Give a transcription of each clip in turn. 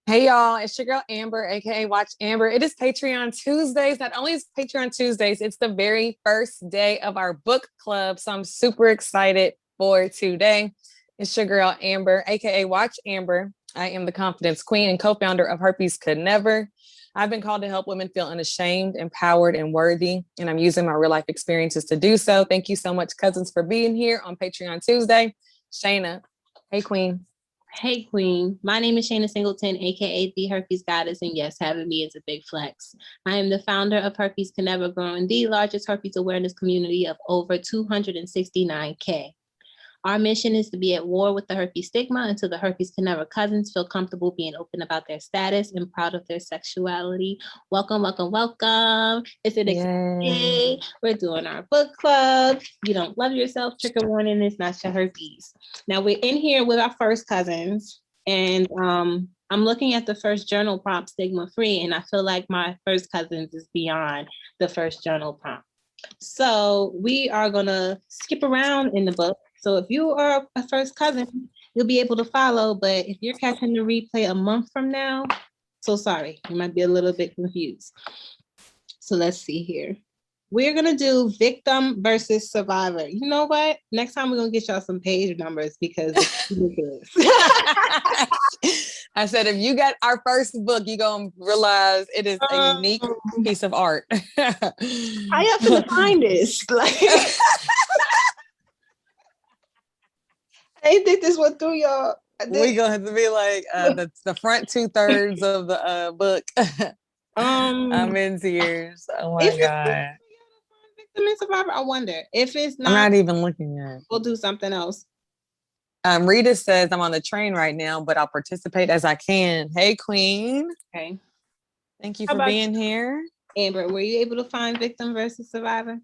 Hey y'all, it's your girl Amber, aka Watch Amber. It is Patreon Tuesdays. Not only is Patreon Tuesdays, it's the very first day of our book club. So I'm super excited for today. It's your girl Amber, aka Watch Amber. I am the confidence queen and co-founder of Herpes Could Never. I've been called to help women feel unashamed, empowered, and worthy, and I'm using my real life experiences to do so. Thank you so much, cousins, for being here on Patreon Tuesday. Shayna, hey queen. Hey, Queen. My name is Shayna Singleton, aka the Herpes Goddess, and yes, having me is a big flex. I am the founder of Herpes Can Never, growing the largest herpes awareness community of over 269K. Our mission is to be at war with the herpes stigma until the Herpes Can Never cousins feel comfortable being open about their status and proud of their sexuality. Welcome, welcome, welcome. It's an exciting day. We're doing our book club. You don't love yourself, trigger warning, it's not your herpes. Now we're in here with our first cousins, and I'm looking at the first journal prompt, stigma free, and I feel like my first cousins is beyond the first journal prompt. So we are gonna skip around in the book. So if you are a first cousin, you'll be able to follow, but if you're catching the replay a month from now, so sorry, you might be a little bit confused. So let's see here. We're gonna do victim versus survivor. You know what? Next time we're gonna get y'all some page numbers because it's ridiculous. I said, if you got our first book, you're gonna realize it is a unique piece of art. I have to find this. Like, I think this went through y'all. We gonna have to be like the front 2/3 of the book. I'm in tears. Oh my god. Victim and survivor. I wonder if it's not. I'm not even looking at it. We'll do something else. Rita says I'm on the train right now, but I'll participate as I can. Hey, Queen. Okay. Thank you for being here. Amber, were you able to find victim versus survivor?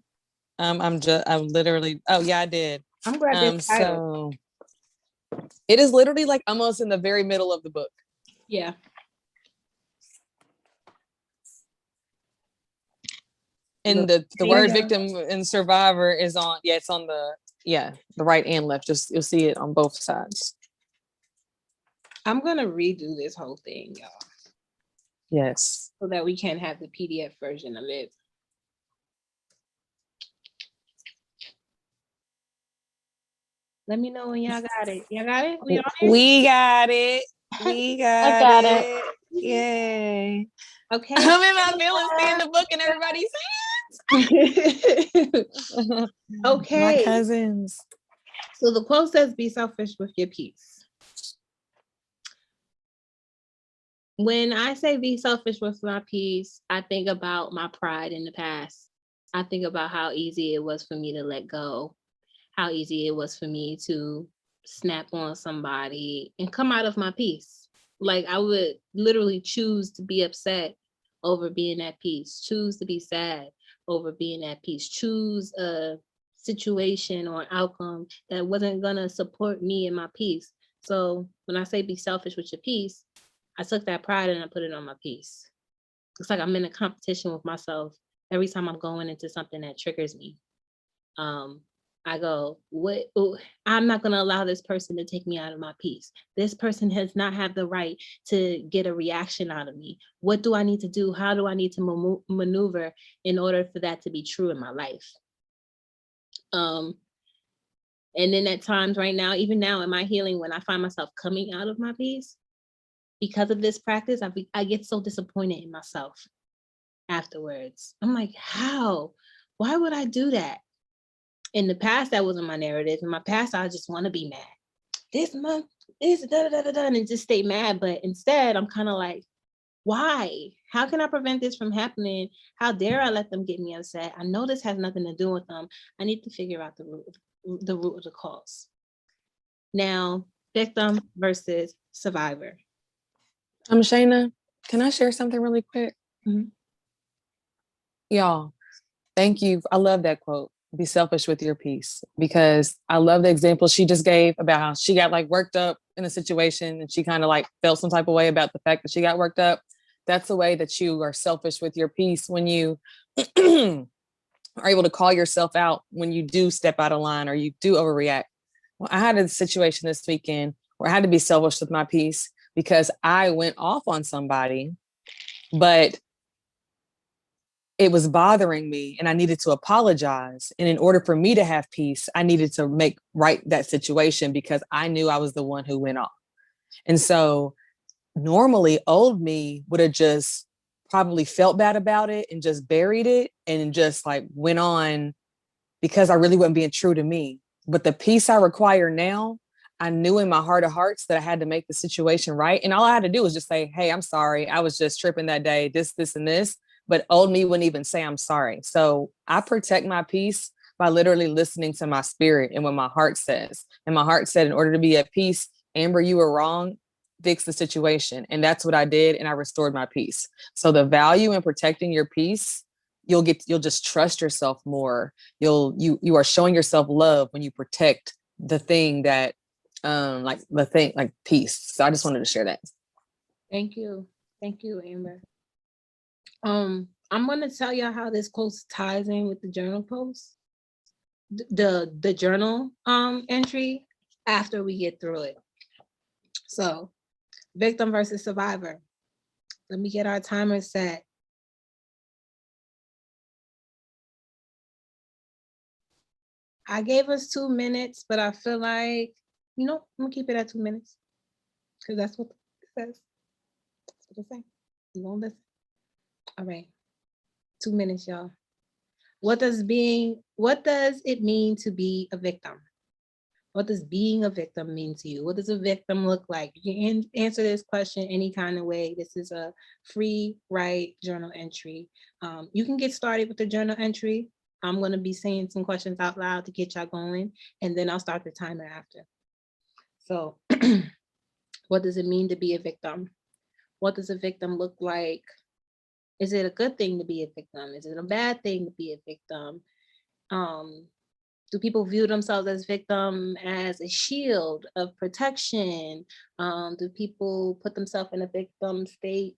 I'm literally. Oh yeah, I did. I'm glad this title. So it is literally like almost in the very middle of the book. Yeah. And the word victim and survivor is on. Yeah, it's on the. Yeah, the right and left. Just you'll see it on both sides. I'm gonna redo this whole thing, y'all. Yes. So that we can have the PDF version of it. Let me know when y'all got it. Y'all got it? We got it. We got it. Yay. Okay. I'm in my feelings seeing the book in everybody's hands. Okay. My cousins. So the quote says, be selfish with your peace. When I say be selfish with my peace, I think about my pride in the past. I think about how easy it was for me to let go, how easy it was for me to snap on somebody and come out of my peace. Like I would literally choose to be upset over being at peace, choose to be sad over being at peace, choose a situation or outcome that wasn't gonna support me in my peace. So when I say be selfish with your peace, I took that pride and I put it on my peace. It's like I'm in a competition with myself every time I'm going into something that triggers me. I go, what? Ooh, I'm not going to allow this person to take me out of my peace. This person has not had the right to get a reaction out of me. What do I need to do? How do I need to maneuver in order for that to be true in my life? And then at times right now, even now in my healing, when I find myself coming out of my peace, because of this practice, I get so disappointed in myself afterwards. I'm like, how? Why would I do that? In the past, that wasn't my narrative. In my past, I just want to be mad. This month is and just stay mad. But instead, I'm kind of like, why? How can I prevent this from happening? How dare I let them get me upset? I know this has nothing to do with them. I need to figure out the root of the cause. Now, victim versus survivor. Shayna, can I share something really quick? Mm-hmm. Y'all, thank you. I love that quote. Be selfish with your peace, because I love the example she just gave about how she got like worked up in a situation and she kind of like felt some type of way about the fact that she got worked up. That's the way that you are selfish with your peace, when you are able to call yourself out when you do step out of line or you do overreact. Well, I had a situation this weekend where I had to be selfish with my peace because I went off on somebody, but it was bothering me and I needed to apologize. And in order for me to have peace, I needed to make right that situation because I knew I was the one who went off. And so normally old me would have just probably felt bad about it and just buried it and just like went on because I really wasn't being true to me. But the peace I require now, I knew in my heart of hearts that I had to make the situation right. And all I had to do was just say, hey, I'm sorry. I was just tripping that day, this, and this. But old me wouldn't even say I'm sorry. So I protect my peace by literally listening to my spirit and what my heart says. And my heart said, in order to be at peace, Amber, you were wrong. Fix the situation. And that's what I did. And I restored my peace. So the value in protecting your peace, you'll just trust yourself more. You are showing yourself love when you protect the thing that like peace. So I just wanted to share that. Thank you, Amber. I'm gonna tell y'all how this post ties in with the journal post, the journal entry after we get through it. So, victim versus survivor. Let me get our timer set. I gave us 2 minutes, but I feel like, I'm gonna keep it at 2 minutes because that's what it says. That's what it says. You won't listen. All right, 2 minutes, y'all. What does it mean to be a victim? What does being a victim mean to you? What does a victim look like? You can answer this question any kind of way. This is a free write journal entry. You can get started with the journal entry. I'm going to be saying some questions out loud to get y'all going, and then I'll start the timer after. So what does it mean to be a victim? What does a victim look like? Is it a good thing to be a victim? Is it a bad thing to be a victim? Do people view themselves as victim as a shield of protection? Do people put themselves in a victim state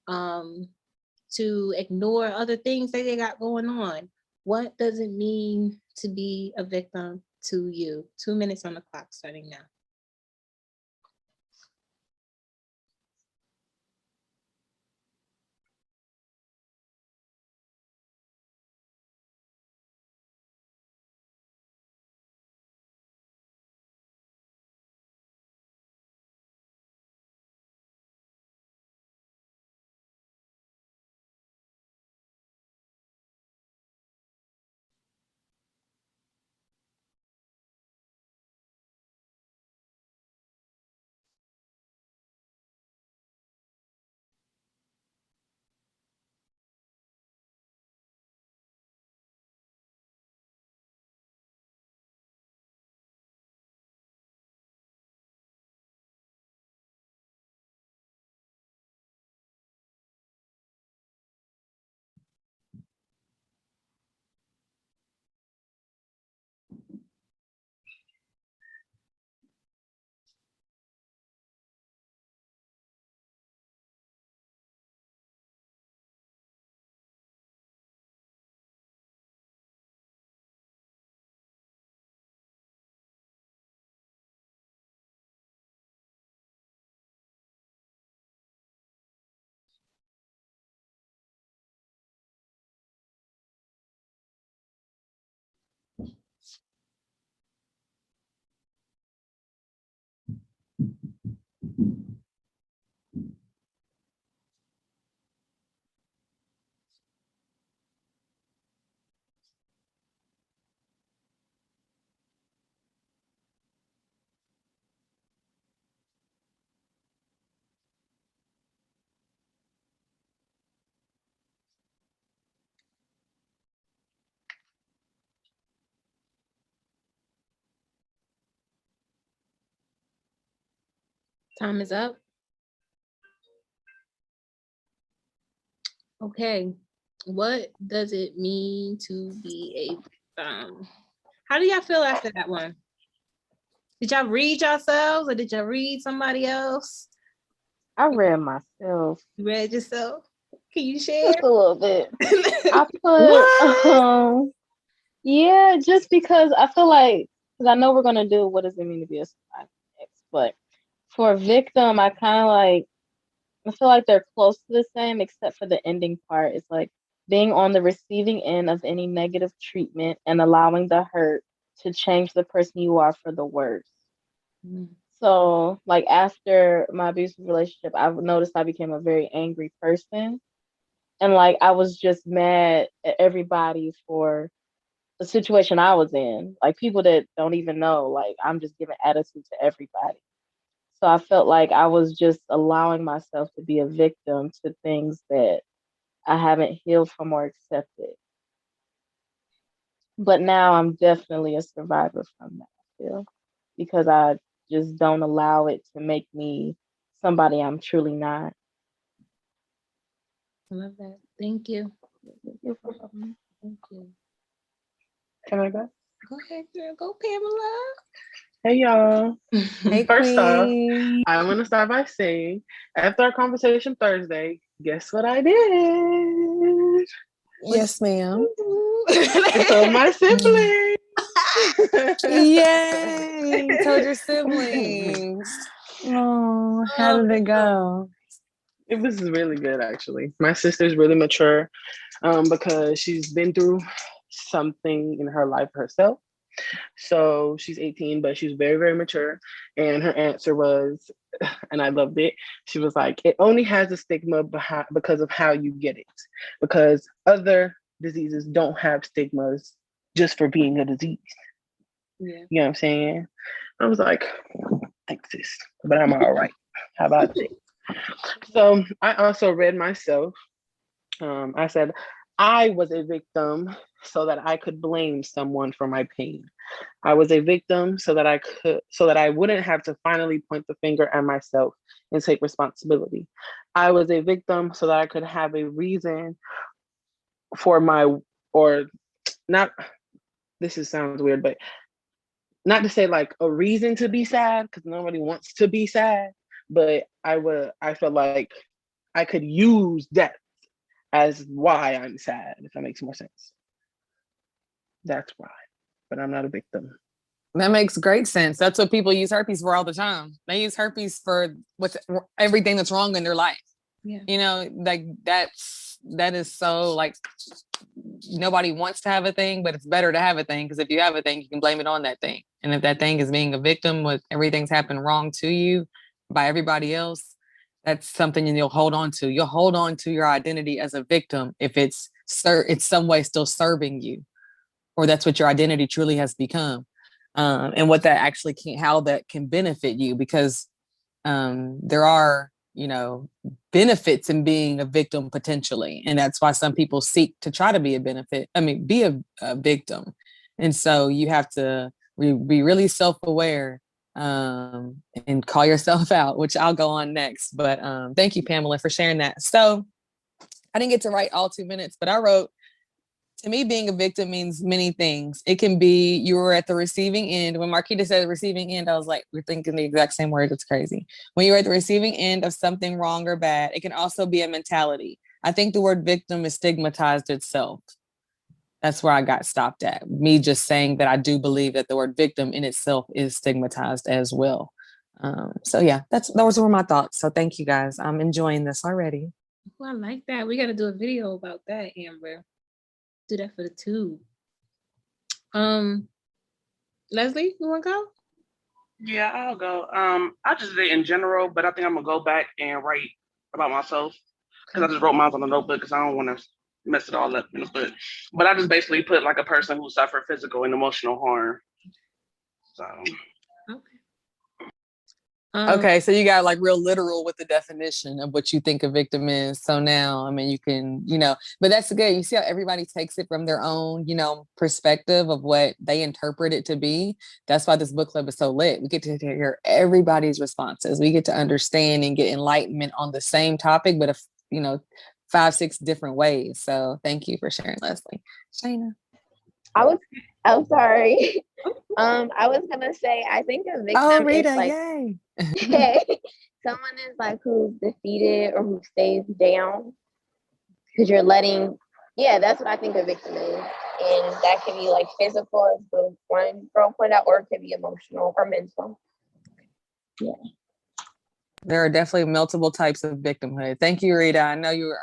to ignore other things that they got going on? What does it mean to be a victim to you? 2 minutes on the clock starting now. Time is up. Okay, what does it mean to be a victim? How do y'all feel after that one? Did y'all read yourselves or did y'all read somebody else? I read myself. You read yourself? Can you share? Just a little bit. I put, yeah, just because I feel like, because I know we're going to do what does it mean to be a survivor next, but For a victim, I kind of like, I feel like they're close to the same, except for the ending part. It's like being on the receiving end of any negative treatment and allowing the hurt to change the person you are for the worse. So, like, after my abusive relationship, I've noticed I became a very angry person. And, like, I was just mad at everybody for the situation I was in. Like, people that don't even know, like, I'm just giving attitude to everybody. So I felt like I was just allowing myself to be a victim to things that I haven't healed from or accepted. But now I'm definitely a survivor from that, I feel, because I just don't allow it to make me somebody I'm truly not. I love that. Thank you. You're welcome. Thank you. Can I go? Go ahead, girl. Go, Pamela. Hey, y'all. Hey, First off, Queen. I want to start by saying, after our conversation Thursday, guess what I did? Yes, ma'am. I told my siblings. Yay! Told your siblings. Oh, how did it go? It was really good, actually. My sister's really mature because she's been through something in her life herself. So she's 18, but she's very, very mature. And her answer was, and I loved it. She was like, it only has a stigma because of how you get it. Because other diseases don't have stigmas just for being a disease. Yeah. You know what I'm saying? I was like, thanks, sis, but I'm all right. How about that? So I also read myself. I said, I was a victim so that I could blame someone for my pain. I was a victim so that I wouldn't have to finally point the finger at myself and take responsibility. I was a victim so that I could have a reason for or not, sounds weird, but not to say like a reason to be sad, because nobody wants to be sad, but I felt like I could use that as why I'm sad, if that makes more sense. That's why. But I'm not a victim. That makes great sense. That's what people use herpes for all the time. They use herpes for everything that's wrong in their life. Yeah. You know, like that is so like nobody wants to have a thing, but it's better to have a thing because if you have a thing, you can blame it on that thing. And if that thing is being a victim with everything's happened wrong to you by everybody else, that's something you'll hold on to. You'll hold on to your identity as a victim if it's some way still serving you, or that's what your identity truly has become. And what that actually how that can benefit you, because there are, benefits in being a victim potentially. And that's why some people seek to try to be be a victim. And so you have to be really self-aware and call yourself out, which I'll go on next. But thank you, Pamela, for sharing that. So I didn't get to write all 2 minutes, but I wrote, to me, being a victim means many things. It can be you were at the receiving end. When Marquita said receiving end, I was like, we're thinking the exact same word. It's crazy. When you're at the receiving end of something wrong or bad, it can also be a mentality. I think the word victim is stigmatized itself. That's where I got stopped at. Me just saying that I do believe that the word victim in itself is stigmatized as well. So yeah, those were my thoughts. So thank you guys. I'm enjoying this already. Oh, I like that. We got to do a video about that, Amber. Do that for the tube. Leslie, you want to go? Yeah, I'll go. I just did it in general, but I think I'm gonna go back and write about myself because I just wrote mine on the notebook because I don't want to mess it all up in the book. But I just basically put like a person who suffered physical and emotional harm. So. Okay, so you got like real literal with the definition of what you think a victim is. So now, I mean, you can, but that's good. You see how everybody takes it from their own, perspective of what they interpret it to be. That's why this book club is so lit. We get to hear everybody's responses. We get to understand and get enlightenment on the same topic, but 5, 6 different ways. So thank you for sharing, Leslie. Shayna. I'm sorry. I was gonna say, I think a victim Rita, is like, yay. someone is like who's defeated or who stays down because you're that's what I think a victim is. And that can be like physical, as one girl pointed out, or it could be emotional or mental. Yeah. There are definitely multiple types of victimhood. Thank you, Rita. I know you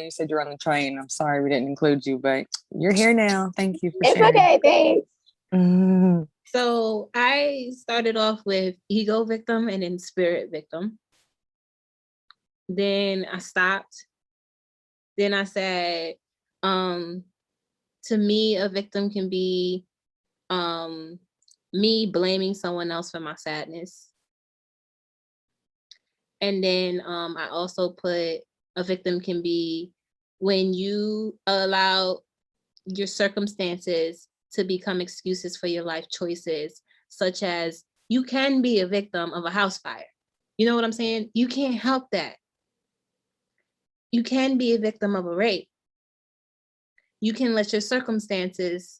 said you're on the train. I'm sorry we didn't include you, but you're here now. Thank you for It's sharing. okay, thanks. Mhm. So I started off with ego victim and then spirit victim. Then I stopped. Then I said, to me, a victim can be me blaming someone else for my sadness. And then I also put a victim can be when you allow your circumstances to become excuses for your life choices, such as you can be a victim of a house fire. You know what I'm saying? You can't help that. You can be a victim of a rape. You can let your circumstances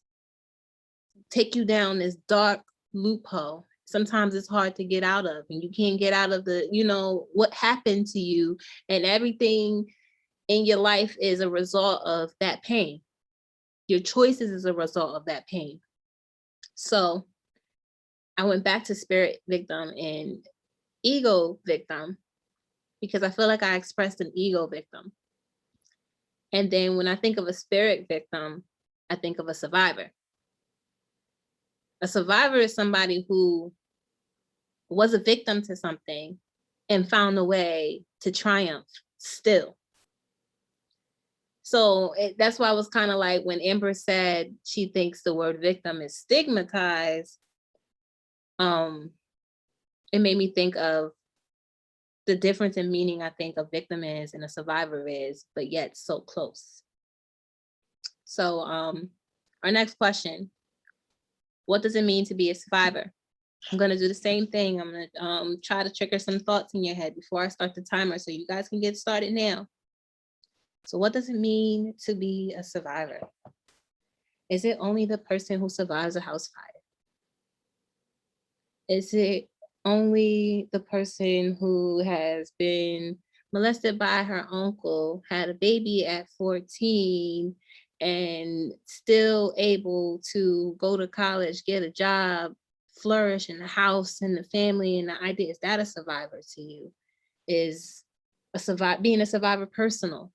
take you down this dark loophole. Sometimes it's hard to get out of, and you can't get out of the, what happened to you, and everything in your life is a result of that pain. Your choices is a result of that pain. So I went back to spirit victim and ego victim because I feel like I expressed an ego victim. And then when I think of a spirit victim, I think of a survivor. A survivor is somebody who was a victim to something and found a way to triumph still. So that's why I was kind of like, when Amber said she thinks the word victim is stigmatized, it made me think of the difference in meaning I think a victim is and a survivor is, but yet so close. So our next question, what does it mean to be a survivor? I'm gonna do the same thing. I'm gonna try to trigger some thoughts in your head before I start the timer so you guys can get started now. So what does it mean to be a survivor? Is it only the person who survives a house fire? Is it only the person who has been molested by her uncle, had a baby at 14, and still able to go to college, get a job, flourish in the house and the family and the idea? Is that a survivor to you? Is being a survivor personal?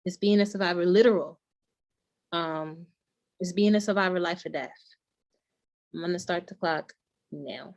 Is being a survivor literal? Is being a survivor life or death? I'm gonna start the clock now.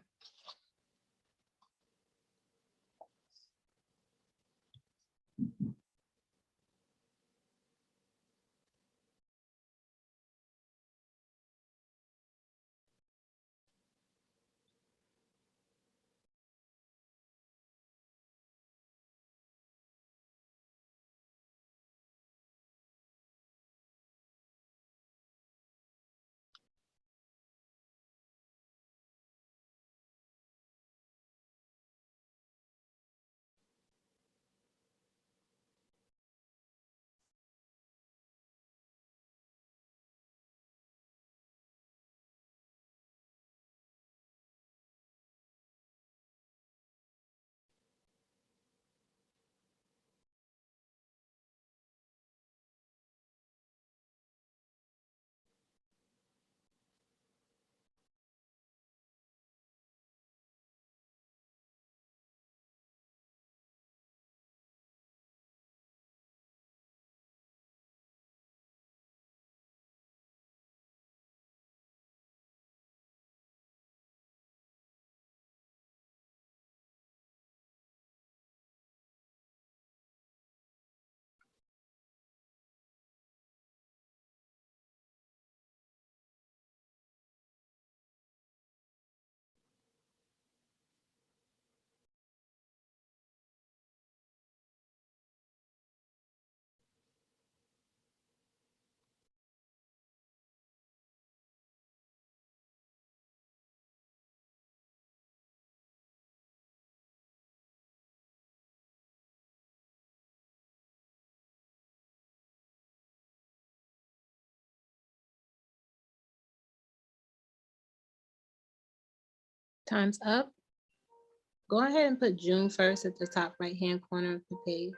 Time's up. Go ahead and put June 1st at the top right-hand corner of the page.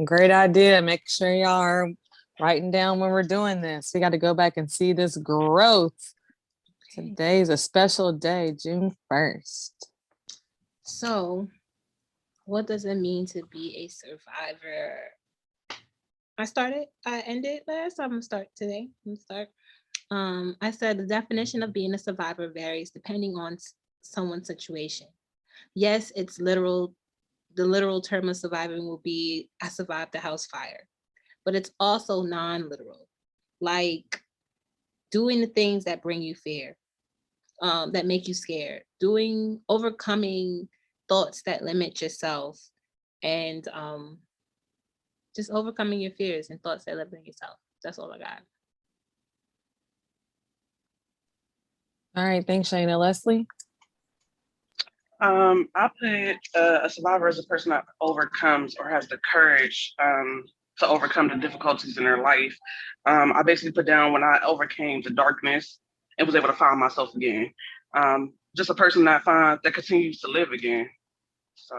Great idea. Make sure y'all are writing down when we're doing this. We got to go back and see this growth. Today's a special day, June 1st. So, what does it mean to be a survivor? I ended last. I'm gonna start today. I said the definition of being a survivor varies depending on someone's situation. Yes, it's literal. The literal term of surviving will be I survived the house fire, but it's also non-literal, like doing the things that bring you fear, that make you scared, overcoming thoughts that limit yourself, and just overcoming your fears and thoughts that limit yourself. That's all I got. All right, thanks, Shayna. Leslie? I put a survivor as a person that overcomes or has the courage to overcome the difficulties in their life. I basically put down when I overcame the darkness and was able to find myself again. Just a person that continues to live again. So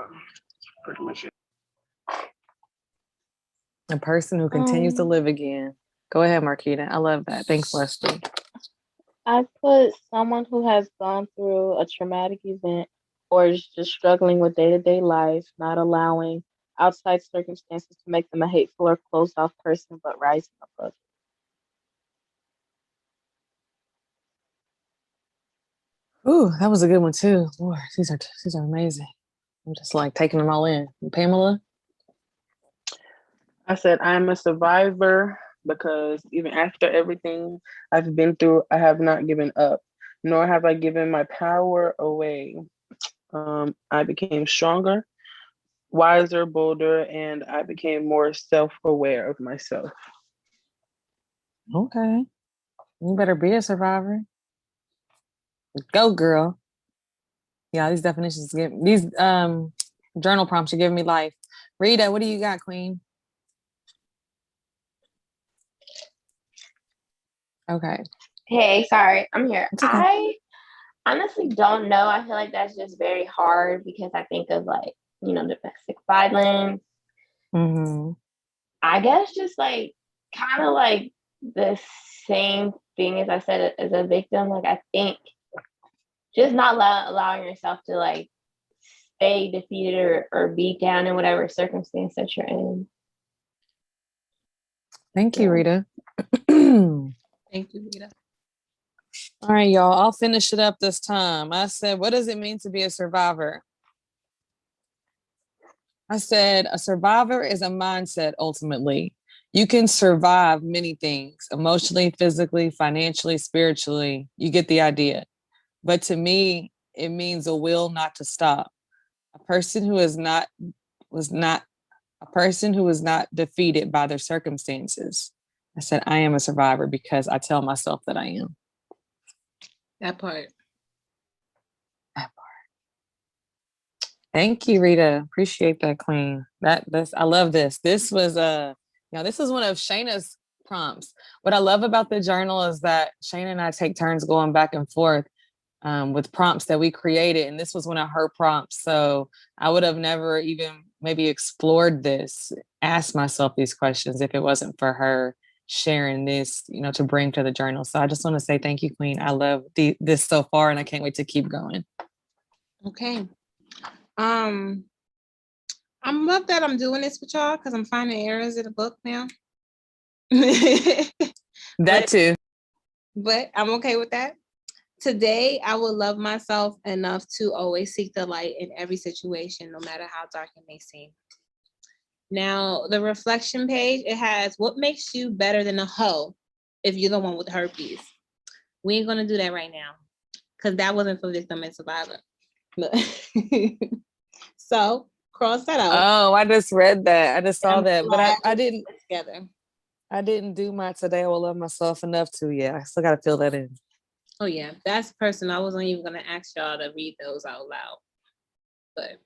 pretty much it. A person who continues to live again. Go ahead, Marquita. I love that. Thanks, Leslie. I put someone who has gone through a traumatic event or is just struggling with day-to-day life, not allowing outside circumstances to make them a hateful or closed-off person, but rising above. Ooh, that was a good one too. Lord, these are amazing. I'm just like taking them all in. Pamela? I said I'm a survivor because even after everything I've been through, I have not given up, nor have I given my power away. I became stronger, wiser, bolder, and I became more self-aware of myself. Okay. You better be a survivor. Go, girl. Yeah, these definitions these journal prompts are giving me life. Rita, what do you got, Queen? Okay. Hey, sorry, I'm here. It's okay. I honestly don't know. I feel like that's just very hard because I think of like, domestic violence. Mm-hmm. I guess just like kind of like the same thing as I said as a victim. Like I think just not allowing yourself to like stay defeated or beat down in whatever circumstance that you're in. Thank you, Rita. Thank you, Rita. All right, y'all. I'll finish it up this time. I said, what does it mean to be a survivor? I said, a survivor is a mindset, ultimately. You can survive many things, emotionally, physically, financially, spiritually. You get the idea. But to me, it means a will not to stop. A person who was not defeated by their circumstances. I said, I am a survivor because I tell myself that I am. That part. Thank you, Rita. Appreciate that, Queen. I love this. This was this is one of Shayna's prompts. What I love about the journal is that Shayna and I take turns going back and forth with prompts that we created, and this was one of her prompts. So I would have never even maybe explored this, asked myself these questions if it wasn't for her sharing this, to bring to the journal. So I just want to say thank you, Queen. I love this so far, and I can't wait to keep going. Okay. I love that I'm doing this with y'all because I'm finding errors in the book now. That too. But I'm okay with that. Today, I will love myself enough to always seek the light in every situation, no matter how dark it may seem. Now, the reflection page, it has what makes you better than a hoe if you're the one with herpes. We ain't gonna do that right now because that wasn't for victim and survivor. So cross that out. Oh, I just read that. I just saw that, but I didn't. Together. I didn't do my today. I will love myself enough to. Yeah, I still got to fill that in. Oh yeah, that's person. I wasn't even gonna ask y'all to read those out loud, but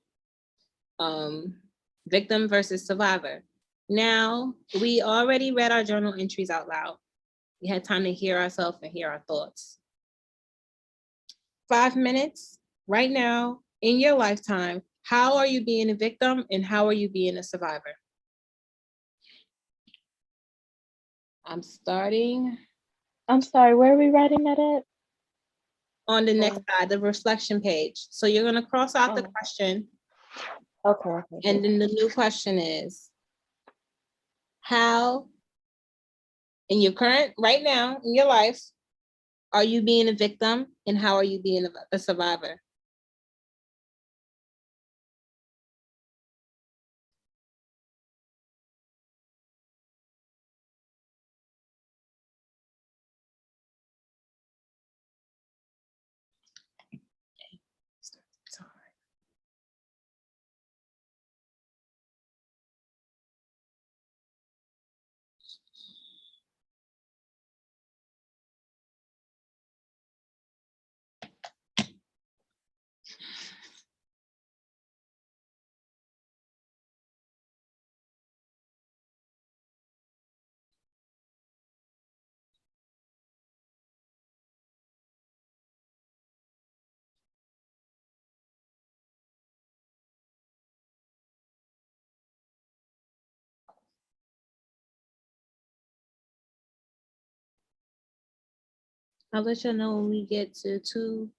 victim versus survivor. Now we already read our journal entries out loud. We had time to hear ourselves and hear our thoughts. 5 minutes right now in your lifetime. How are you being a victim and how are you being a survivor? I'm starting. I'm sorry, where are we writing that at? on the next side, the reflection page. So you're going to cross out the Oh. question, Okay. and then the new question is, how in your current, right now in your life, are you being a victim, and how are you being a survivor? I'll let you know when we get to 2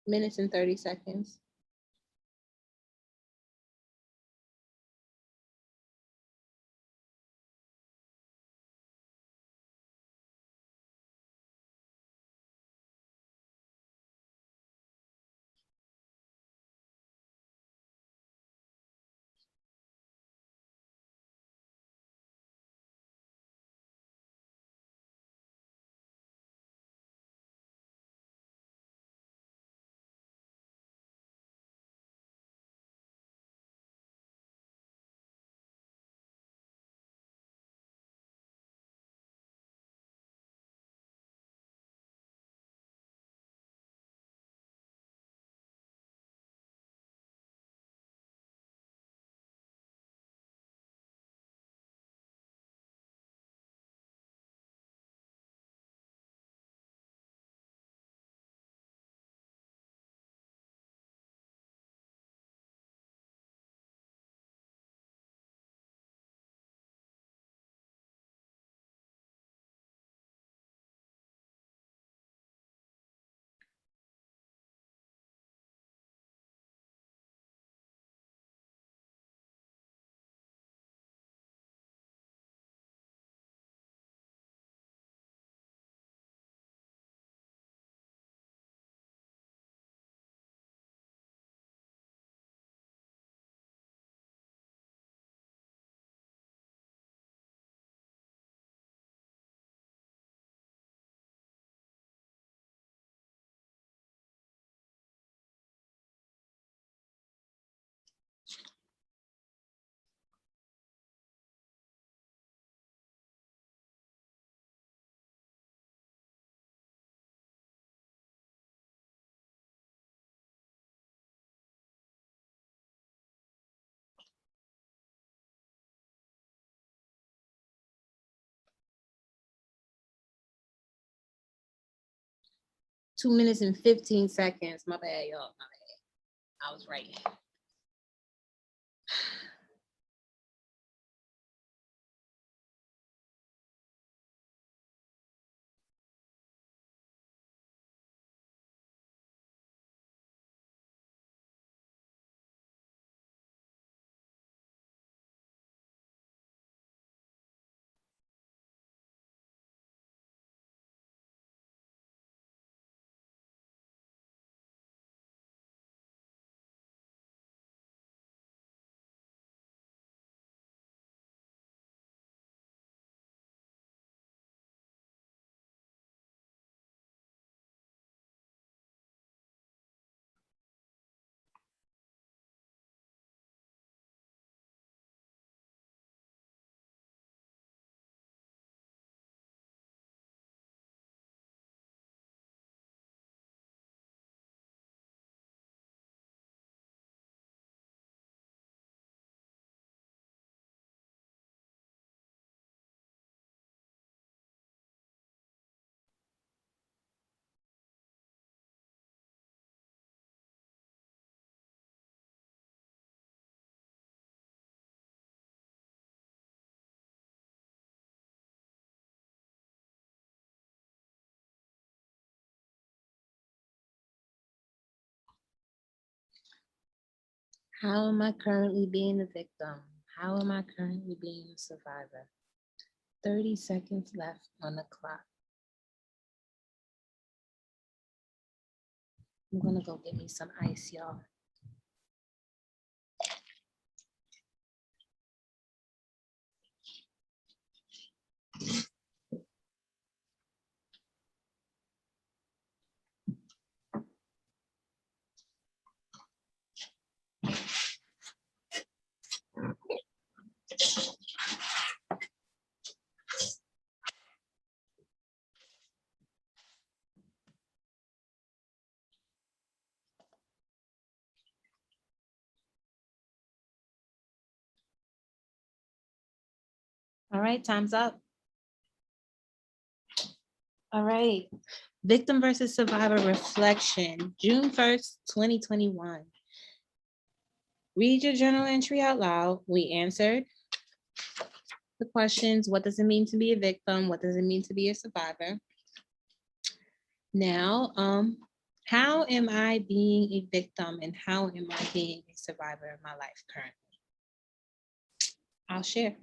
minutes and 30 seconds. Two minutes and 15 seconds. My bad, y'all. My bad. I was right. How am I currently being a victim? How am I currently being a survivor? 30 seconds left on the clock. I'm gonna go get me some ice, y'all. All right, time's up. All right. Victim versus survivor reflection, June 1st, 2021. Read your journal entry out loud. We answered the questions. What does it mean to be a victim? What does it mean to be a survivor? Now, how am I being a victim and how am I being a survivor in my life currently? I'll share.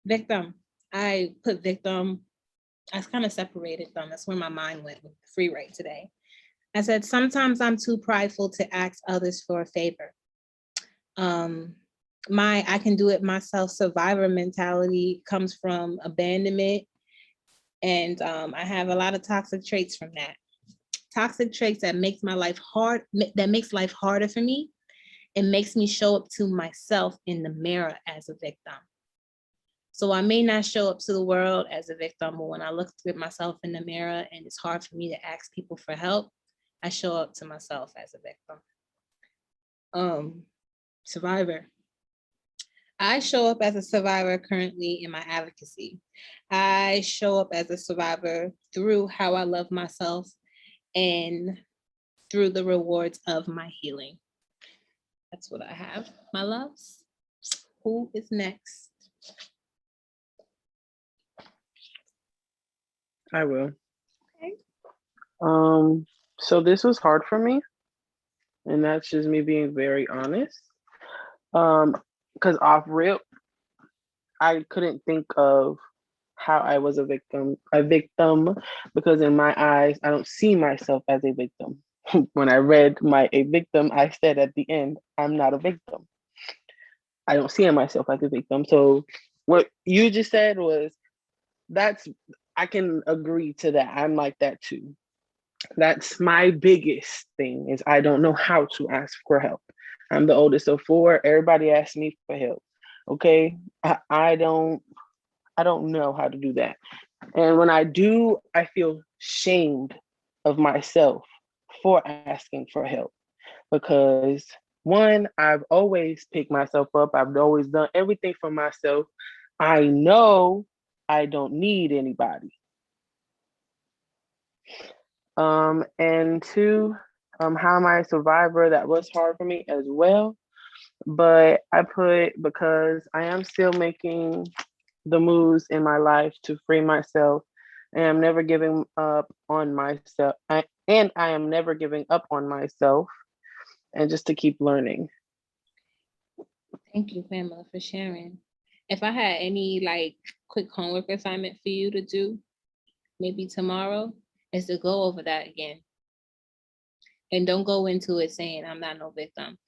Victim. I put victim, I kind of separated them. That's where my mind went with free write today. I said, sometimes I'm too prideful to ask others for a favor. My I can do it myself survivor mentality comes from abandonment. And I have a lot of toxic traits from that. Toxic traits that makes my life hard, that makes life harder for me. It makes me show up to myself in the mirror as a victim. So I may not show up to the world as a victim, but when I look at myself in the mirror and it's hard for me to ask people for help, I show up to myself as a victim. Survivor. I show up as a survivor currently in my advocacy. I show up as a survivor through how I love myself and through the rewards of my healing. That's what I have, my loves. Who is next? I will. Okay. So this was hard for me, and that's just me being very honest. Because off rip, I couldn't think of how I was a victim, because in my eyes, I don't see myself as a victim. When I read a victim, I said at the end, I'm not a victim. I don't see myself as a victim. So what you just said was, I can agree to that. I'm like that too. That's my biggest thing is I don't know how to ask for help. I'm the oldest of four. Everybody asks me for help. Okay. I don't know how to do that. And when I do, I feel shamed of myself for asking for help because one, I've always picked myself up. I've always done everything for myself. I know I don't need anybody. And two, how am I a survivor? That was hard for me as well. But I put because I am still making the moves in my life to free myself, and I'm never giving up on myself. I am never giving up on myself, and just to keep learning. Thank you, Pamela, for sharing. If I had any quick homework assignment for you to do, maybe tomorrow, is to go over that again. And don't go into it saying, I'm not no victim.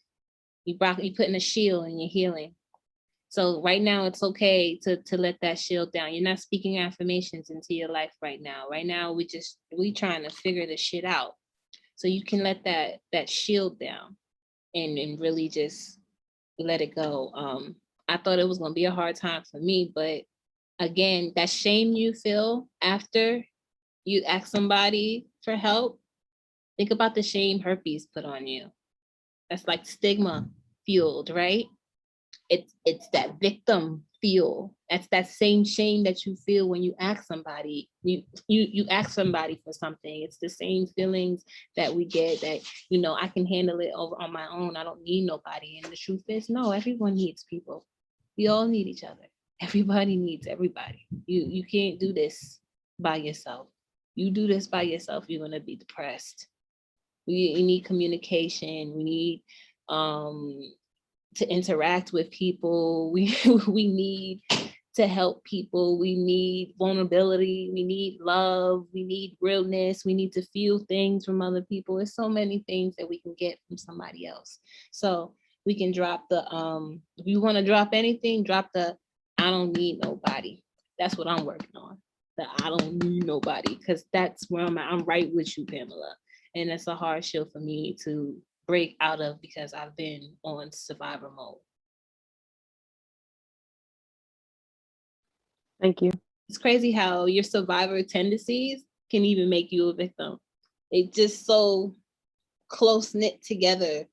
You putting a shield and you're healing. So right now it's okay to let that shield down. You're not speaking affirmations into your life right now. Right now we trying to figure this shit out. So you can let that shield down and really just let it go. I thought it was gonna be a hard time for me, but again, that shame you feel after you ask somebody for help, think about the shame herpes put on you. That's like stigma fueled, right? It's that victim feel. That's that same shame that you feel when you ask somebody. You ask somebody for something. It's the same feelings that we get that, I can handle it over on my own. I don't need nobody. And the truth is, no, everyone needs people. We all need each other. Everybody needs everybody. You can't do this by yourself. You do this by yourself, you're gonna be depressed. We need communication. We need to interact with people. We need to help people. We need vulnerability. We need love. We need realness. We need to feel things from other people. There's so many things that we can get from somebody else. So we can drop the, if you want to drop anything, drop the, I don't need nobody. That's what I'm working on. The I don't need nobody, because that's where I'm at. I'm right with you, Pamela. And it's a hard shield for me to break out of because I've been on survivor mode. Thank you. It's crazy how your survivor tendencies can even make you a victim. They just so close knit together.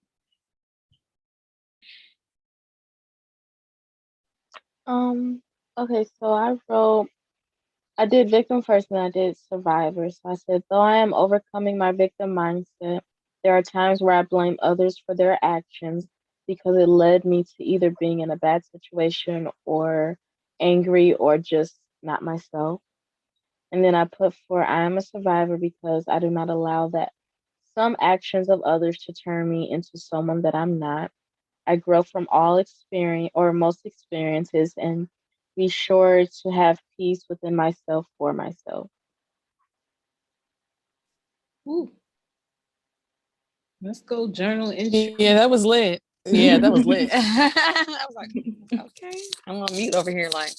Okay, so I did victim first and I did survivor. So I said, though I am overcoming my victim mindset, there are times where I blame others for their actions because it led me to either being in a bad situation or angry or just not myself. And then I put for I am a survivor because I do not allow that some actions of others to turn me into someone that I'm not. I grow from all experience or most experiences and be sure to have peace within myself for myself. Ooh. Let's go journal entry. Yeah, that was lit. Yeah, that was lit. I was like, okay. I'm on mute over here like,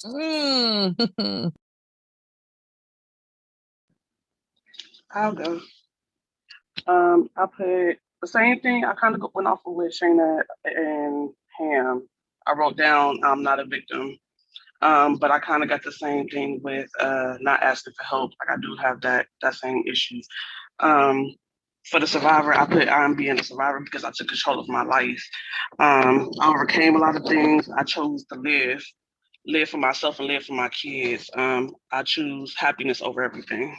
I'll go. I put the same thing. I kind of went off of with Shayna and Pam. I wrote down I'm not a victim. But I kind of got the same thing with not asking for help. Like I do have that same issue. For the survivor, I put I'm being a survivor because I took control of my life. I overcame a lot of things. I chose to live for myself and live for my kids. I choose happiness over everything.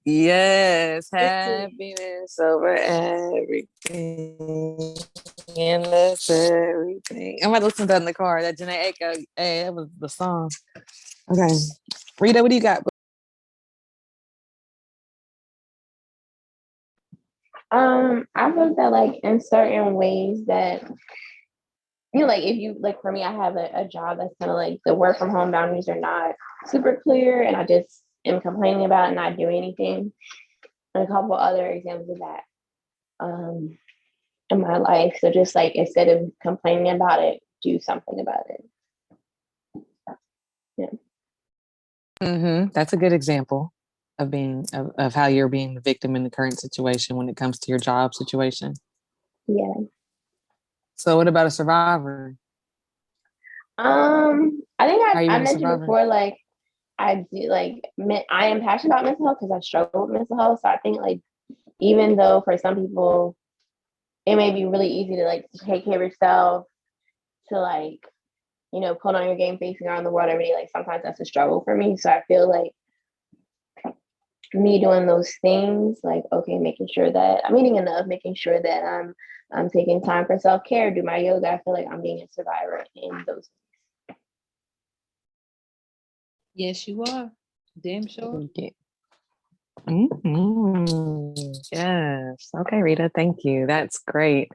yes, happiness over everything. And that's everything. I'm about to listen to that in the car. That Janae Aiko. Hey, that was the song. Okay. Rita, what do you got? I think that like in certain ways that like if you like for me, I have a job that's kind of like the work from home boundaries are not super clear, and I just am complaining about it, not doing anything. And a couple other examples of that in my life. So just like instead of complaining about it, do something about it. Yeah. That's a good example of being of how you're being the victim in the current situation when it comes to your job situation. Yeah. So what about a survivor? I think I mentioned survivor? before, like I do like I am passionate about mental health because I struggle with mental health. So I think like even though for some people it may be really easy to like take care of yourself, to like, you know, put on your game facing around the world every day, like sometimes that's a struggle for me. So I feel like me doing those things, like okay, making sure that I'm eating enough, making sure that I'm taking time for self-care, do my yoga, I feel like I'm being a survivor in those. Yes, you are. Damn sure. Okay. Yes. Okay, Rita. Thank you. That's great.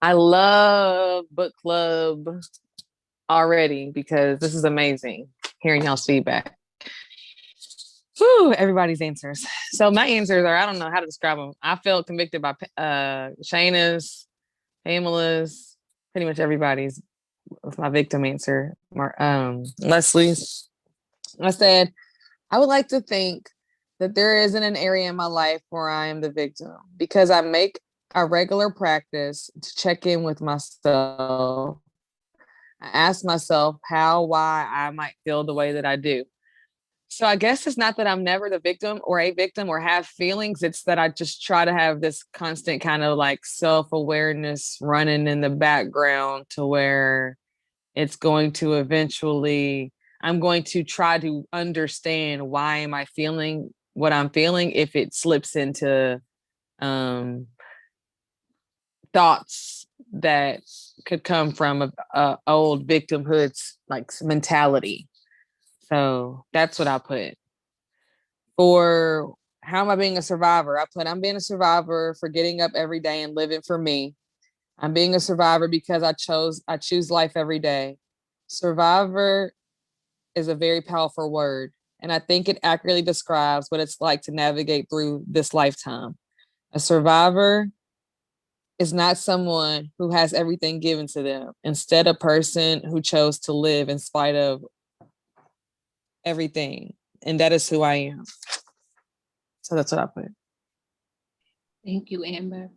I love book club already because this is amazing hearing y'all's feedback. Whew, everybody's answers. So my answers are, I don't know how to describe them. I felt convicted by Shayna's, Pamela's, pretty much everybody's with my victim answer. Leslie's. I said, I would like to think that there isn't an area in my life where I am the victim because I make a regular practice to check in with myself. I ask myself how, why I might feel the way that I do. So I guess it's not that I'm never the victim or a victim or have feelings. It's that I just try to have this constant kind of like self-awareness running in the background to where it's going to eventually, I'm going to try to understand why am I feeling what I'm feeling if it slips into thoughts that could come from a old victimhood like mentality. So that's what I put. For how am I being a survivor? I put, I'm being a survivor for getting up every day and living for me. I'm being a survivor because I choose life every day. Survivor is a very powerful word, and I think it accurately describes what it's like to navigate through this lifetime. A survivor is not someone who has everything given to them. Instead, a person who chose to live in spite of everything. And that is who I am. So that's what I put. Thank you, Amber.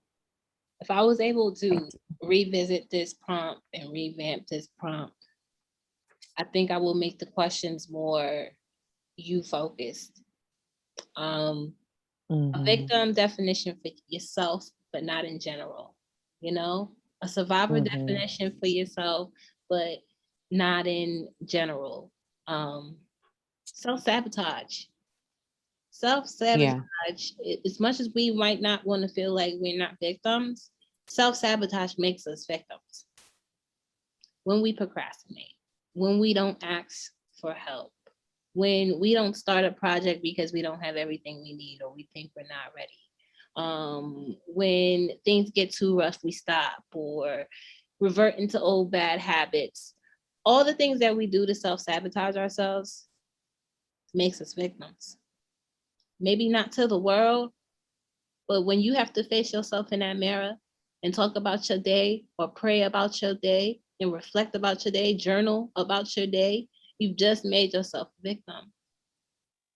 If I was able to revisit this prompt and revamp this prompt, I think I will make the questions more you focused. A victim definition for yourself, but not in general. You know, a survivor definition for yourself, but not in general. Self-sabotage. Self-sabotage, as much as we might not want to feel like we're not victims, self-sabotage makes us victims. When we procrastinate, when we don't ask for help, when we don't start a project because we don't have everything we need or we think we're not ready. When things get too rough, we stop or revert into old bad habits. All the things that we do to self-sabotage ourselves makes us victims. Maybe not to the world, but when you have to face yourself in that mirror and talk about your day or pray about your day and reflect about your day, journal about your day, you've just made yourself a victim.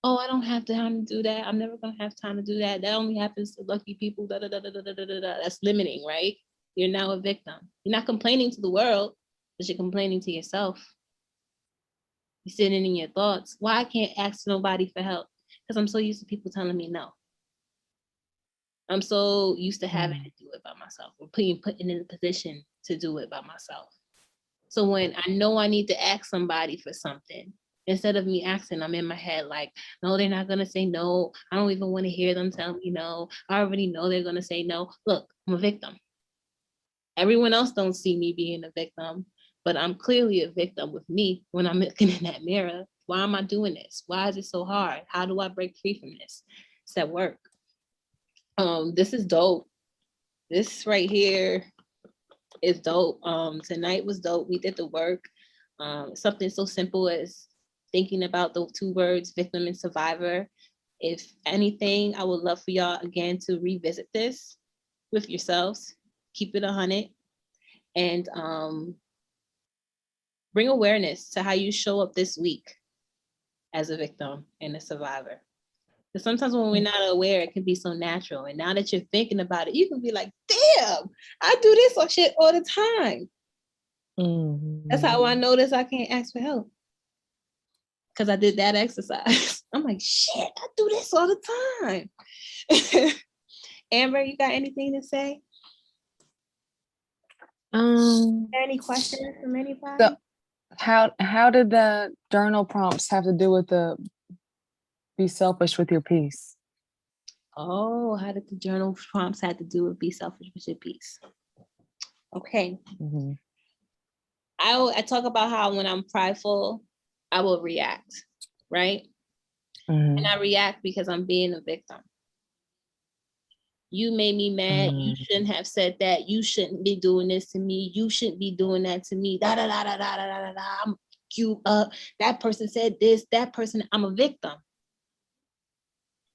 Oh, I don't have time to do that. I'm never going to have time to do that. That only happens to lucky people. That's limiting, right? You're now a victim. You're not complaining to the world, but you're complaining to yourself. You're sitting in your thoughts. Why I can't ask nobody for help? Because I'm so used to people telling me no. I'm so used to having to do it by myself or being put in a position to do it by myself. So when I know I need to ask somebody for something, instead of me asking, I'm in my head like, no, they're not going to say no. I don't even want to hear them tell me no. I already know they're going to say no. Look, I'm a victim. Everyone else don't see me being a victim, but I'm clearly a victim with me when I'm looking in that mirror. Why am I doing this? Why is it so hard? How do I break free from this? It's at work. This is dope. This right here is dope. Tonight was dope. We did the work. Something so simple as thinking about the two words, victim and survivor. If anything, I would love for y'all again to revisit this with yourselves. Keep it 100 and bring awareness to how you show up this week as a victim and a survivor. Because sometimes when we're not aware, it can be so natural. And now that you're thinking about it, you can be like, damn, I do this or shit all the time. That's how I notice I can't ask for help. Because I did that exercise. I'm like, shit, I do this all the time. Amber, you got anything to say? Any questions from anybody? So how did the journal prompts have to do with the be selfish with your peace? Oh, how did the journal prompts have to do with be selfish with your peace? Okay. I talk about how when I'm prideful, I will react, right? And I react because I'm being a victim. You made me mad. You shouldn't have said that. You shouldn't be doing this to me. You shouldn't be doing that to me. Da da da da da da da da. I'm you up. That person said this. That person. I'm a victim.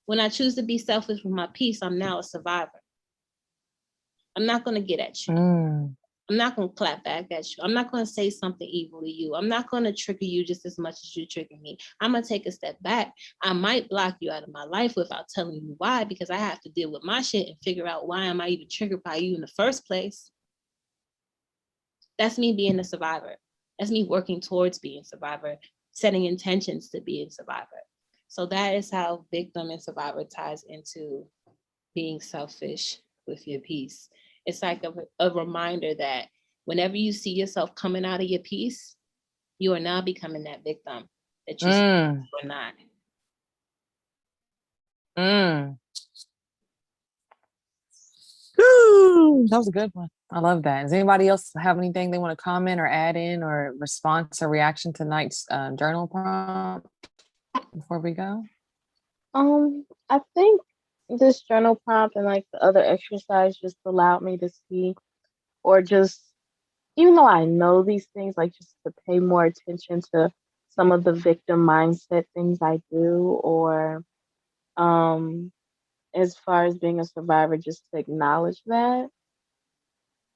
When I choose to be selfish with my peace, I'm now a survivor. I'm not going to get at you. I'm not going to clap back at you. I'm not going to say something evil to you. I'm not going to trigger you just as much as you trigger me. I'm going to take a step back. I might block you out of my life without telling you why, because I have to deal with my shit and figure out why am I even triggered by you in the first place. That's me being a survivor. That's me working towards being a survivor, setting intentions to be a survivor. So that is how victim and survivor ties into being selfish with your peace. It's like a reminder that whenever you see yourself coming out of your peace, you are now becoming that victim that you were not. That was a good one. I love that. Does anybody else have anything they want to comment or add in or response or reaction to tonight's journal prompt before we go? I think this journal prompt and like the other exercise just allowed me to see, or just even though I know these things, like just to pay more attention to some of the victim mindset things I do, or um as far as being a survivor, just to acknowledge that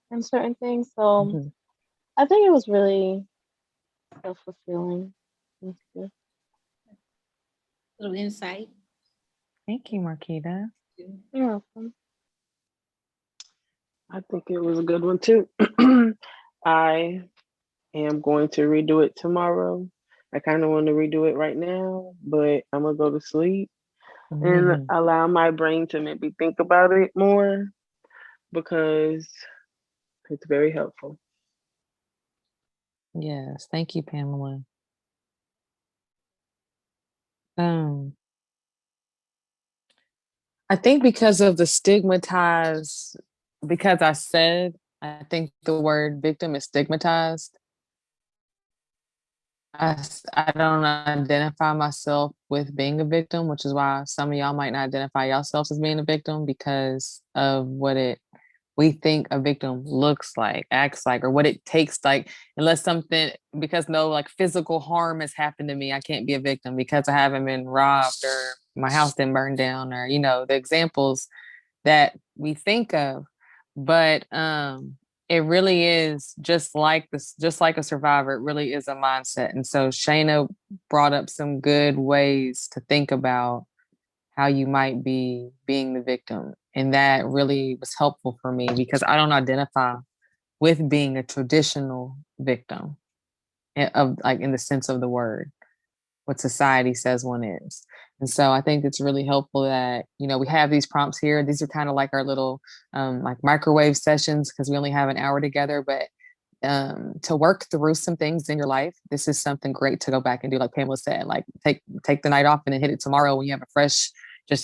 and certain things. So Mhm. I think it was really self-fulfilling. Thank you. Little insight. Thank you, Marquita. You're welcome. I think it was a good one too. I am going to redo it tomorrow. I kind of want to redo it right now, but I'm gonna go to sleep and Mhm. allow my brain to maybe think about it more because it's very helpful. Yes, thank you, Pamela. Um, I think because of the stigmatized, because I think the word victim is stigmatized. I don't identify myself with being a victim, which is why some of y'all might not identify yourselves as being a victim because of what it we think a victim looks like, acts like, or what it takes. Like, unless something, because no like physical harm has happened to me, I can't be a victim because I haven't been robbed or my house didn't burn down, or the examples that we think of. But it really is just like this, just like a survivor, it really is a mindset. And so Shayna brought up some good ways to think about how you might be being the victim. And that really was helpful for me because I don't identify with being a traditional victim of like in the sense of the word, what society says one is. And so I think it's really helpful that, we have these prompts here. These are kind of like our little like microwave sessions because we only have an hour together, but to work through some things in your life, this is something great to go back and do. Like Pamela said, like take the night off and then hit it tomorrow when you have a fresh, just,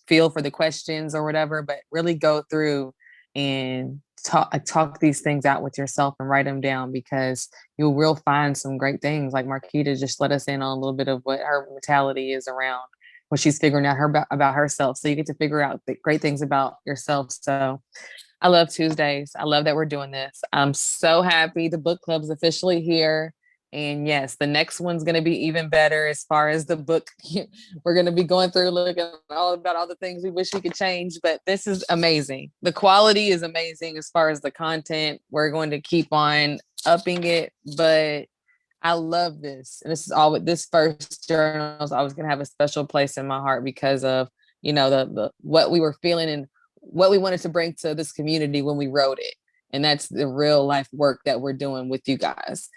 feel for the questions or whatever, but really go through and talk these things out with yourself and write them down because you will find some great things. Like Marquita just let us in on a little bit of what her mentality is around what she's figuring out about herself. So you get to figure out the great things about yourself. So I love Tuesdays. I love that we're doing this. I'm so happy the book club's officially here. And yes, the next one's going to be even better as far as the book. We're going to be going through looking all about all the things we wish we could change, but this is amazing. The quality is amazing as far as the content. We're going to keep on upping it, but I love this. And this is all with this first journal is always going to have a special place in my heart because of, the what we were feeling and what we wanted to bring to this community when we wrote it. And that's the real life work that we're doing with you guys.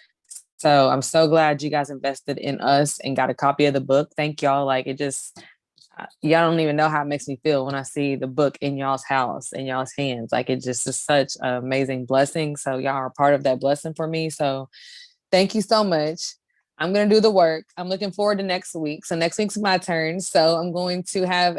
So I'm so glad you guys invested in us and got a copy of the book. Thank y'all. Like it just, y'all don't even know how it makes me feel when I see the book in y'all's house, in y'all's hands. Like it just is such an amazing blessing. So y'all are part of that blessing for me. So thank you so much. I'm going to do the work. I'm looking forward to next week. So next week's my turn. So I'm going to have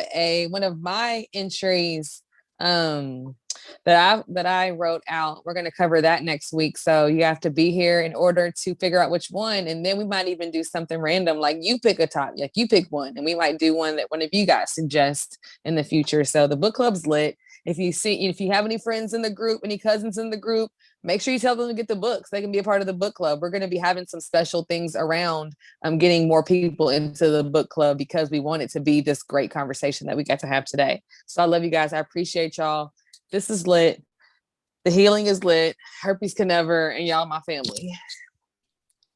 one of my entries that I wrote out. We're going to cover that next week. So you have to be here in order to figure out which one. And then we might even do something random, like you pick a top, like you pick one, and we might do one that one of you guys suggest in the future. So the book club's lit. If you have any friends in the group, any cousins in the group, make sure you tell them to get the books. They can be a part of the book club. We're going to be having some special things around getting more people into the book club because we want it to be this great conversation that we got to have today. So I love you guys. I appreciate y'all. This is lit. The healing is lit. Herpes can never, and y'all my family.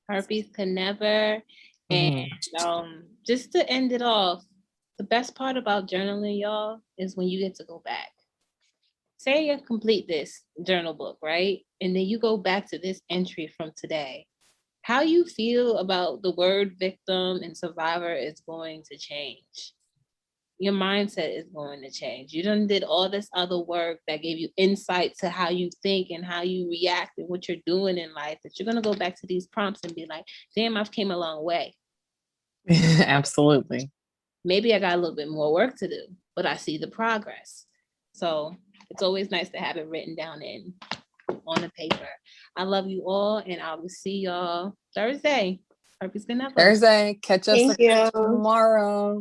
Herpes can never. And just to end it off, the best part about journaling, y'all, is when you get to go back. Say you complete this journal book, right? And then you go back to this entry from today. How you feel about the word victim and survivor is going to change. Your mindset is going to change. You done did all this other work that gave you insight to how you think and how you react and what you're doing in life, that you're going to go back to these prompts and be like, damn, I've came a long way. Absolutely. Maybe I got a little bit more work to do, but I see the progress. So it's always nice to have it written down on the paper. I love you all, and I will see y'all Thursday. Herpes can never. Thursday. Catch us Thank you. tomorrow.